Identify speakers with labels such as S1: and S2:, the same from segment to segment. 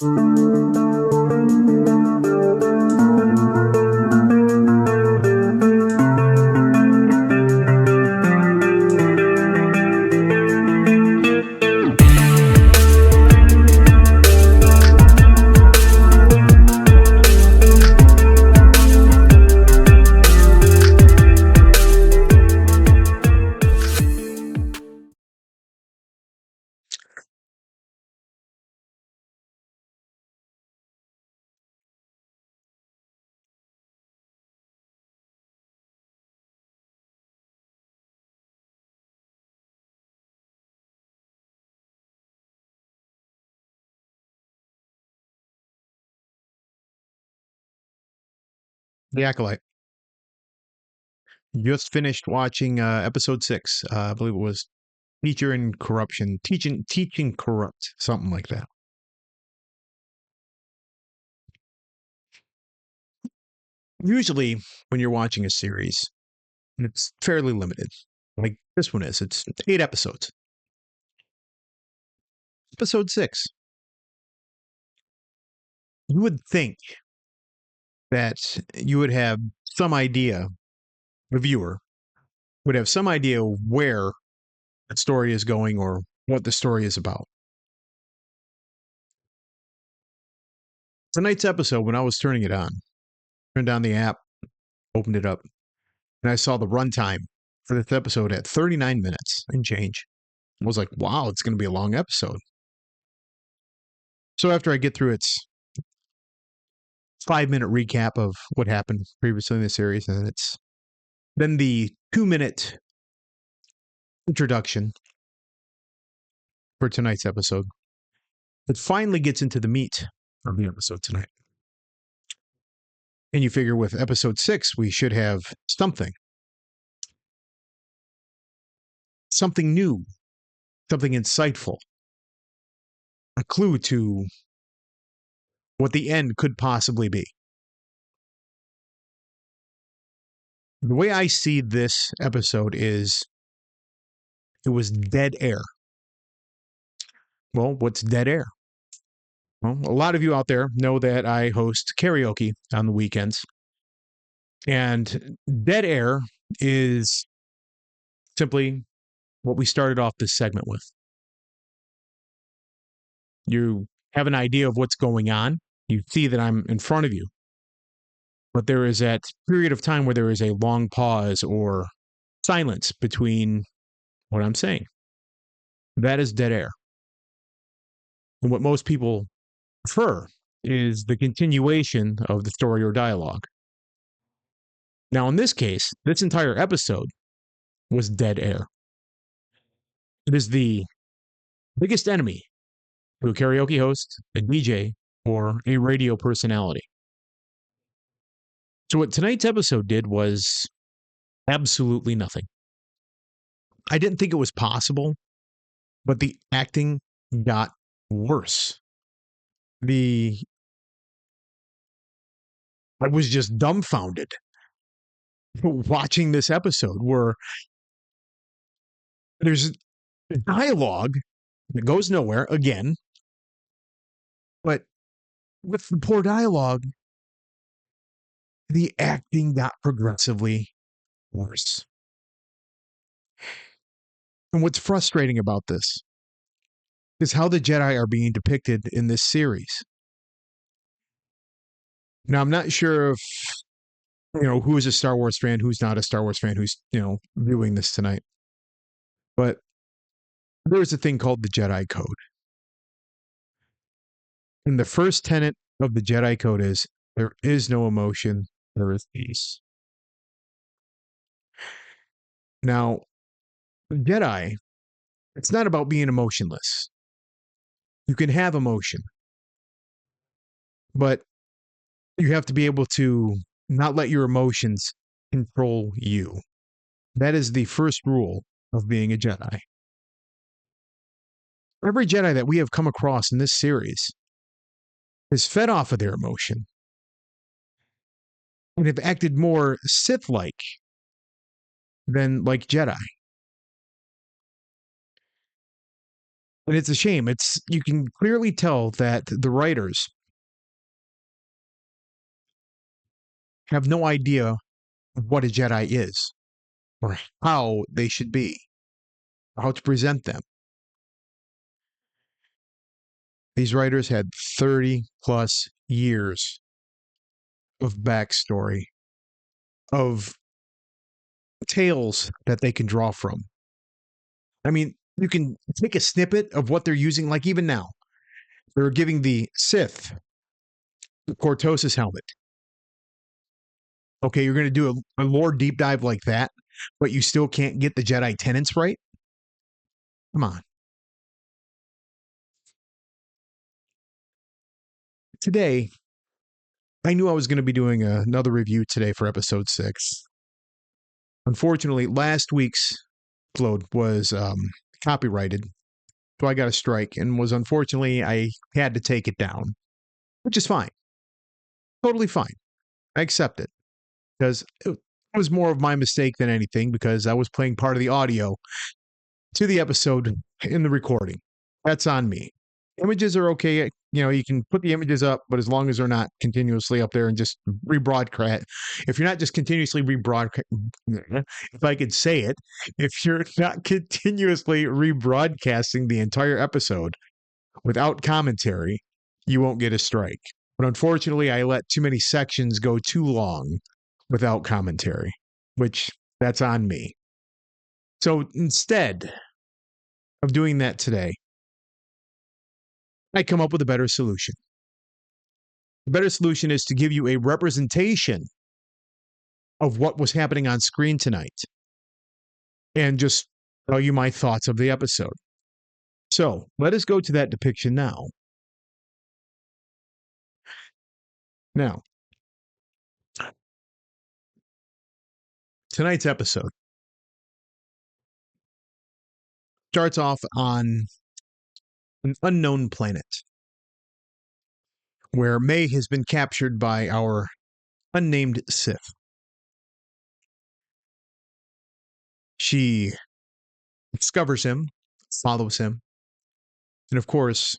S1: The Acolyte. Just finished watching episode 6. I believe it was Teacher and Corruption. Teaching Corrupt, something like that. Usually, when you're watching a series, it's fairly limited. Like this one is. It's 8 episodes. Episode 6. You would think that you would have some idea, the viewer would have some idea where the story is going or what the story is about. Tonight's episode, when I was turning it on, turned on the app, opened it up, and I saw the runtime for this episode at 39 minutes and change. I was like, wow, it's going to be a long episode. So after I get through its 5-minute recap of what happened previously in the series, and it's then the 2-minute introduction for tonight's episode, it finally gets into the meat of the episode tonight. And you figure with episode 6, we should have something new, something insightful, a clue to what the end could possibly be. The way I see this episode is it was dead air. Well, what's dead air? Well, a lot of you out there know that I host karaoke on the weekends. And dead air is simply what we started off this segment with. You have an idea of what's going on. You see that I'm in front of you. But there is that period of time where there is a long pause or silence between what I'm saying. That is dead air. And what most people prefer is the continuation of the story or dialogue. Now, in this case, this entire episode was dead air. It is the biggest enemy to a karaoke host, a DJ, or a radio personality. So what tonight's episode did was absolutely nothing. I didn't think it was possible, but the acting got worse. I was just dumbfounded watching this episode where there's dialogue that goes nowhere again, but with the poor dialogue, the acting got progressively worse. And what's frustrating about this is how the Jedi are being depicted in this series. Now, I'm not sure if, who is a Star Wars fan, who's not a Star Wars fan, who's, viewing this tonight. But there's a thing called the Jedi Code. And the first tenet of the Jedi Code is there is no emotion, there is peace. Now, Jedi, it's not about being emotionless. You can have emotion, but you have to be able to not let your emotions control you. That is the first rule of being a Jedi. Every Jedi that we have come across in this series is fed off of their emotion and have acted more Sith-like than like Jedi. And it's a shame. You can clearly tell that the writers have no idea what a Jedi is or how they should be, or how to present them. These writers had 30 plus years of backstory, of tales that they can draw from. I mean, you can take a snippet of what they're using, like even now. They're giving the Sith the Cortosis helmet. Okay, you're going to do a lore deep dive like that, but you still can't get the Jedi tenets right? Come on. Today, I knew I was going to be doing another review today for episode 6. Unfortunately, last week's upload was copyrighted, so I got a strike, and I had to take it down, which is fine. Totally fine. I accept it, because it was more of my mistake than anything, because I was playing part of the audio to the episode in the recording. That's on me. Images are okay. You can put the images up, but as long as they're not continuously up there and just rebroadcast. If you're not just continuously rebroadcast, if I could say it, if you're not continuously rebroadcasting the entire episode without commentary, you won't get a strike. But unfortunately, I let too many sections go too long without commentary, which that's on me. So instead of doing that today, I come up with a better solution. The better solution is to give you a representation of what was happening on screen tonight and just tell you my thoughts of the episode. So let us go to that depiction now. Now, tonight's episode starts off on an unknown planet where May has been captured by our unnamed Sith. She discovers him, follows him, and of course,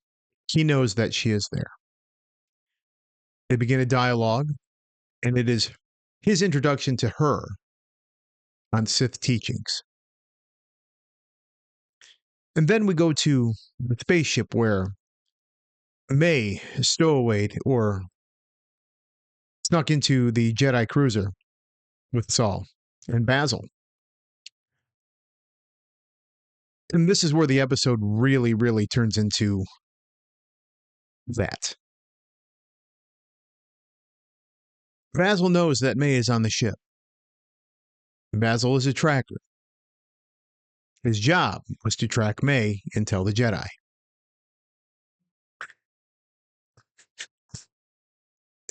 S1: he knows that she is there. They begin a dialogue, and it is his introduction to her on Sith teachings. And then we go to the spaceship where May is stowawayed or snuck into the Jedi cruiser with Saul and Basil. And this is where the episode really, really turns into that. Basil knows that May is on the ship. Basil is a tracker. His job was to track May and tell the Jedi.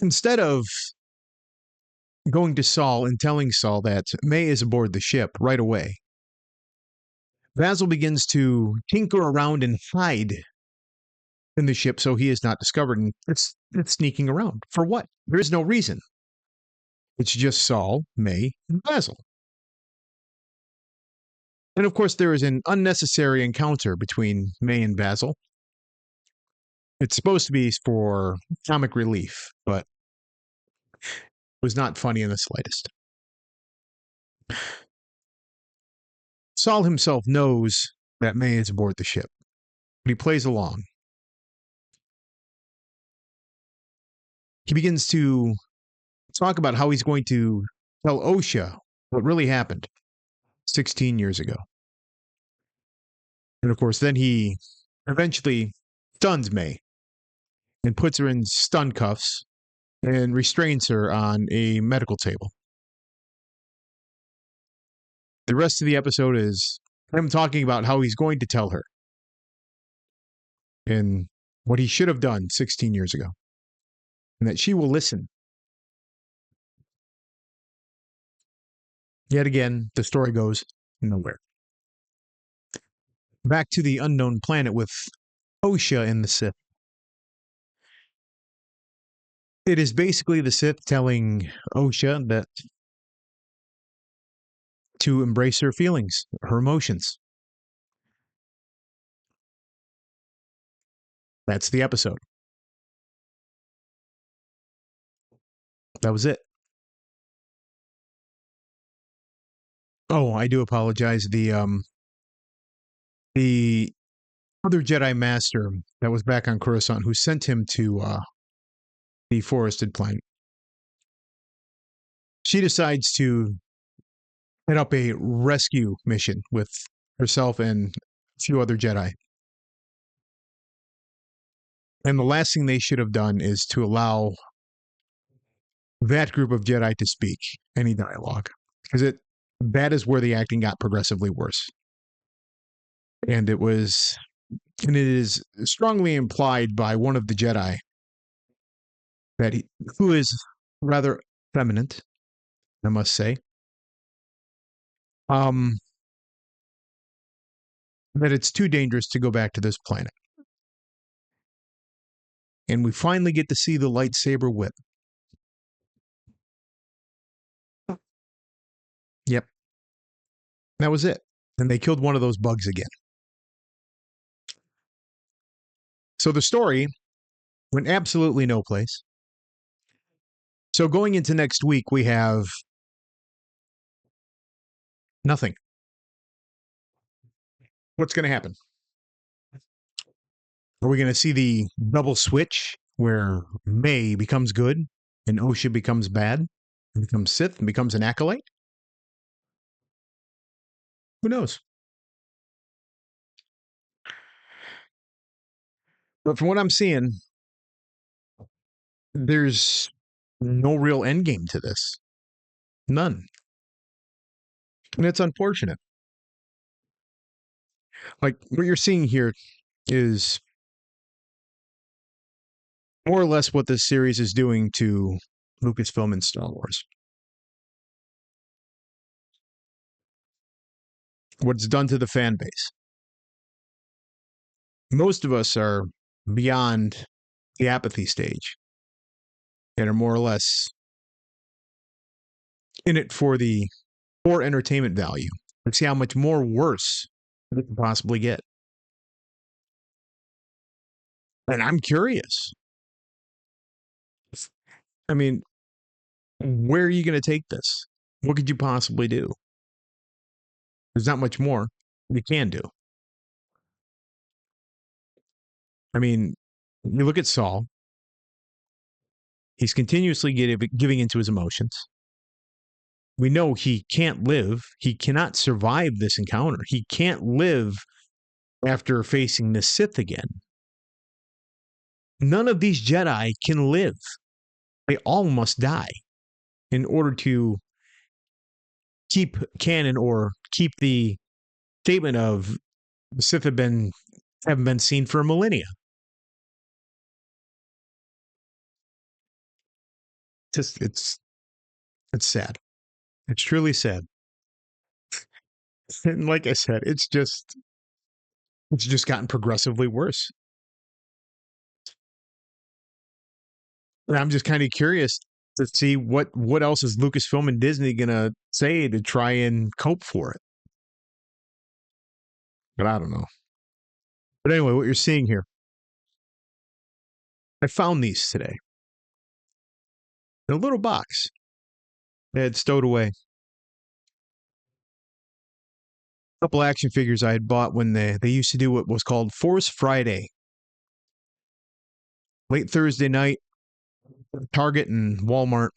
S1: Instead of going to Saul and telling Saul that May is aboard the ship right away, Basil begins to tinker around and hide in the ship so he is not discovered. And it's sneaking around. For what? There is no reason. It's just Saul, May, and Basil. And of course, there is an unnecessary encounter between May and Basil. It's supposed to be for comic relief, but it was not funny in the slightest. Saul himself knows that May is aboard the ship, but he plays along. He begins to talk about how he's going to tell Osha what really happened 16 years ago. And of course, then he eventually stuns May and puts her in stun cuffs and restrains her on a medical table. The rest of the episode is him talking about how he's going to tell her and what he should have done 16 years ago, and that she will listen. Yet again, the story goes nowhere. Back to the unknown planet with Osha and the Sith. It is basically the Sith telling Osha that to embrace her feelings, her emotions. That's the episode. That was it. Oh, I do apologize. The other Jedi Master that was back on Coruscant, who sent him to the forested planet, she decides to head up a rescue mission with herself and a few other Jedi. And the last thing they should have done is to allow that group of Jedi to speak any dialogue, because that is where the acting got progressively worse. And it is strongly implied by one of the Jedi that who is rather feminine, I must say, that it's too dangerous to go back to this planet. And we finally get to see the lightsaber whip. Yep. That was it. And they killed one of those bugs again. So the story went absolutely no place. So going into next week, we have nothing. What's going to happen? Are we going to see the double switch where May becomes good and Osha becomes bad, and becomes Sith, and becomes an acolyte? Who knows? But from what I'm seeing, there's no real end game to this. None. And it's unfortunate. Like, what you're seeing here is more or less what this series is doing to Lucasfilm and Star Wars. What it's done to the fan base. Most of us are beyond the apathy stage and are more or less in it for the poor entertainment value. Let's see how much more worse it can possibly get. And I'm curious. I mean, where are you going to take this? What could you possibly do? There's not much more you can do. I mean, you look at Saul. He's continuously giving into his emotions. We know he can't live. He cannot survive this encounter. He can't live after facing the Sith again. None of these Jedi can live. They all must die in order to keep canon or keep the statement of the Sith haven't been seen for millennia. It's sad. It's truly sad. And like I said, it's just gotten progressively worse. And I'm just kind of curious to see what else is Lucasfilm and Disney gonna say to try and cope for it. But I don't know. But anyway, what you're seeing here, I found these today in a little box they had stowed away. A couple action figures I had bought when they used to do what was called Force Friday. Late Thursday night, Target and Walmart,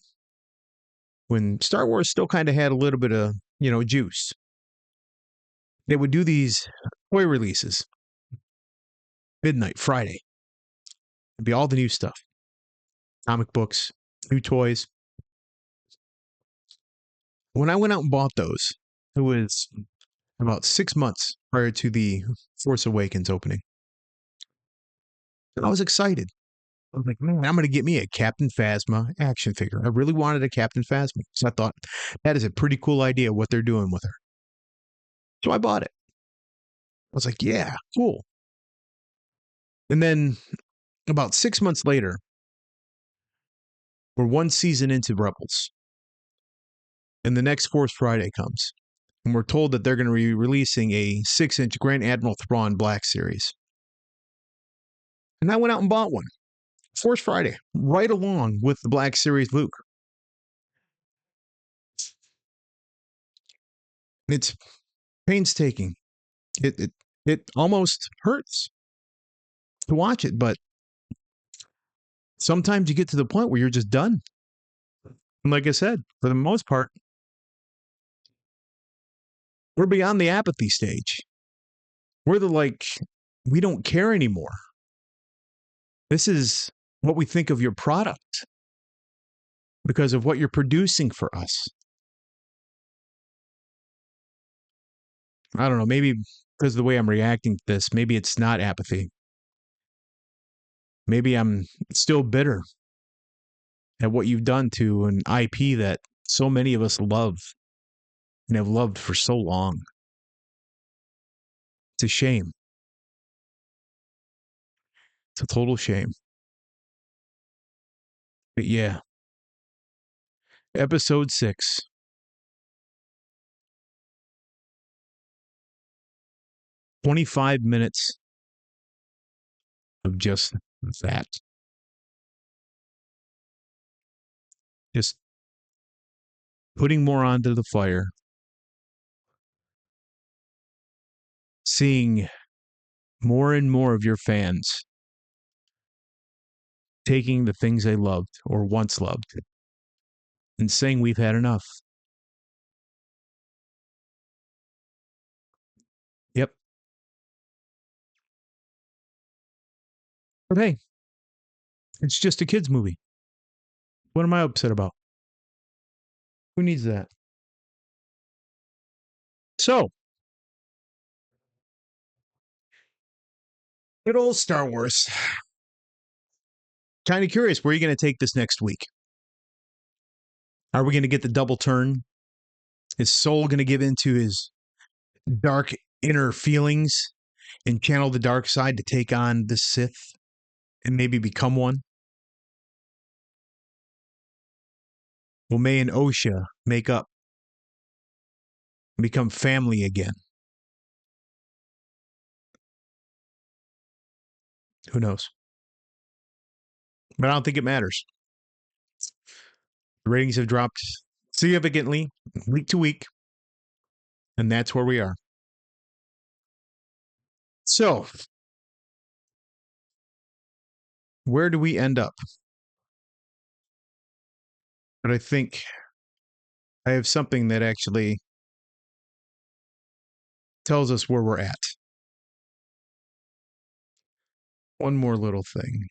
S1: when Star Wars still kind of had a little bit of, juice. They would do these toy releases. Midnight, Friday. It'd be all the new stuff. Comic books, new toys. When I went out and bought those, it was about 6 months prior to the Force Awakens opening. And I was excited. I was like, man, I'm going to get me a Captain Phasma action figure. I really wanted a Captain Phasma. So I thought, that is a pretty cool idea what they're doing with her. So I bought it. I was like, yeah, cool. And then about 6 months later, we're one season into Rebels. And the next Force Friday comes. And we're told that they're going to be releasing a 6-inch Grand Admiral Thrawn Black Series. And I went out and bought one. Force Friday, right along with the Black Series Luke. It's painstaking. It almost hurts to watch it, but sometimes you get to the point where you're just done. And like I said, for the most part, we're beyond the apathy stage. We're we don't care anymore. This is what we think of your product because of what you're producing for us. I don't know, maybe because of the way I'm reacting to this, maybe it's not apathy. Maybe I'm still bitter at what you've done to an IP that so many of us love and have loved for so long. It's a shame. It's a total shame. But yeah, episode 6. 25 minutes of just that. Just putting more onto the fire. Seeing more and more of your fans taking the things they loved or once loved and saying we've had enough. Yep. But hey, it's just a kid's movie. What am I upset about? Who needs that? So, good old Star Wars. Kind of curious, where are you going to take this next week? Are we going to get the double turn? Is Soul going to give into his dark inner feelings and channel the dark side to take on the Sith and maybe become one? Will May and Osha make up and become family again? Who knows? But I don't think it matters. The ratings have dropped significantly week to week, and that's where we are. So, where do we end up? But I think I have something that actually tells us where we're at. One more little thing.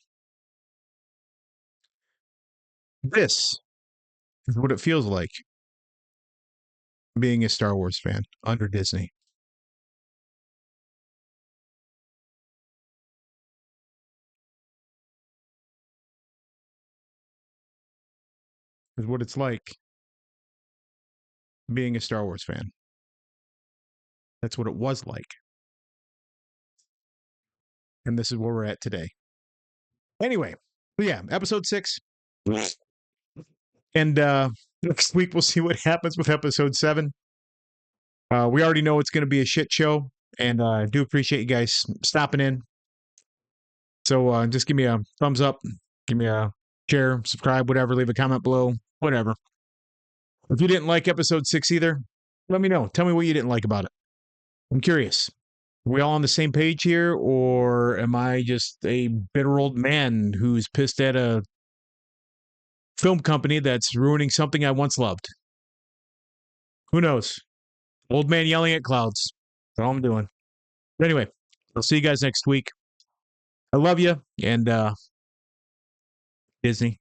S1: This is what it feels like being a Star Wars fan under Disney. Is what it's like being a Star Wars fan. That's what it was like. And this is where we're at today. Anyway, yeah, episode 6. And next week we'll see what happens with episode 7. We already know it's going to be a shit show, and I do appreciate you guys stopping in. So just give me a thumbs up, give me a share, subscribe, whatever, leave a comment below, whatever. If you didn't like episode 6 either, let me know. Tell me what you didn't like about it. I'm curious. Are we all on the same page here, or am I just a bitter old man who's pissed at a film company that's ruining something I once loved? Who knows? Old man yelling at clouds. That's all I'm doing. But anyway, I'll see you guys next week. I love you, and Disney,